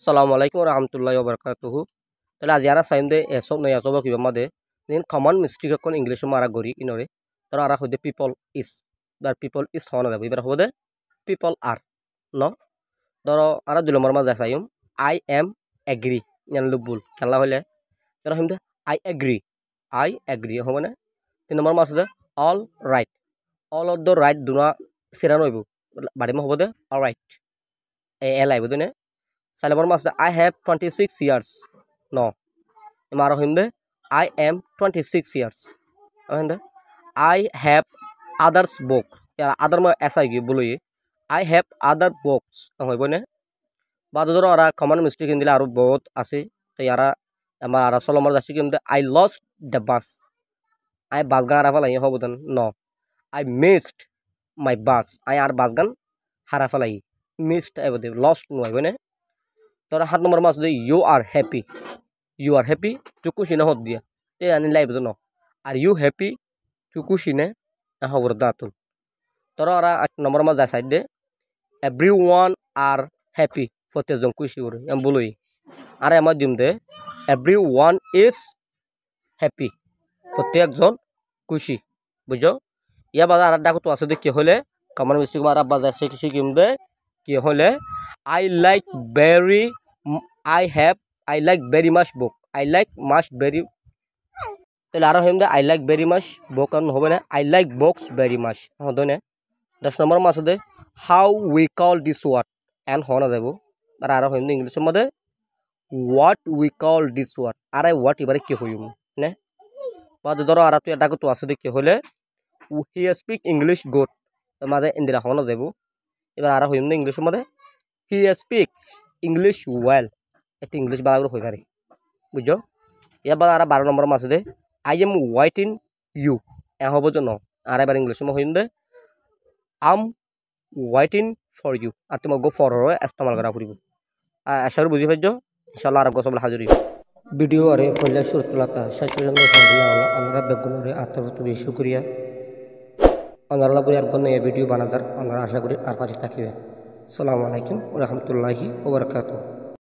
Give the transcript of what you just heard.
Assalamu alaikum warahmatullahi wabarakatuh. Tala aziara sainde esok no yasoba kiba made nin common mistake kon English mara gori inore. Tara ara hode people is. But people is hona da ibar hode people are. No. Doro ara dulo marma jasayum I am agree. Yan lubul. Kala hole. Tara himde I agree. I agree hobane. Tin number mas de all right. All of the right duna sirano ibu. Bari mo hobode all right. L ibu dune. Salamar mas I have 26 years. No. Imaro himde I am 26 years. Himde I have others book. Ya other ma ऐसा ही बोलो I have other books. होय बने बाद उधर और common mistake Hindi ला आरो बहुत आसे तो यारा हमारा सोलो मर जासी कि हिंदे I lost the bus. I bus गान राफा लाई हो बुदन no. I missed my bus. I आर bus गान हराफा लाई missed है बुदे lost नो है बने तो हाथ number mass they you are happy. You are happy to kushi na hod dia te ani live no are you happy to kushi ne ha wardatun toro ara number ma ja side de everyone are happy for te jon kushi ur am boloi ara ma dim de everyone is happy for te jon kushi bujo ya ba ara da ko to ase de ki hole common mistake ma ara ba ja se kishi kim de ki hole I like very I like very much book. I like much very. Tell Ara him I like very much book and hobene. I like books very much. Hodone. The number masade how we call this word and hona debu. But Ara him the English mother what we call this word. Ara what ibare ki hoyum. Ne. But the Dora Aratu attack to asade ki hole. He speak English good. The mother in the hona debu. Ibar Ara him the English mother. He speaks English well. It English balagro hoy pare বুঝছো এবার আর 12 নম্বর মাসে দে I am waiting you এ হবো জন্য আর এবার ইংলিশ মে হইম দে আম ওয়াইটিং ফর ইউ আর তুমি গো ফর র ইস্তেমাল করা পড়িব আশা করি বুঝি পাইছো ইনশাআল্লাহ আর গসবল হাজির ভিডিও আরে ফলে সুরতলাতা শাশুড়ি সামনে আমরা বেগুন রে আত্মত বেশি শুকরিয়া অনারা লাগরে আর কোন ভিডিও বানাজার আমরা আশা করি আর পাশে থাকিবে আসসালামু আলাইকুম ওয়া রাহমাতুল্লাহি ওয়া বারাকাতুহু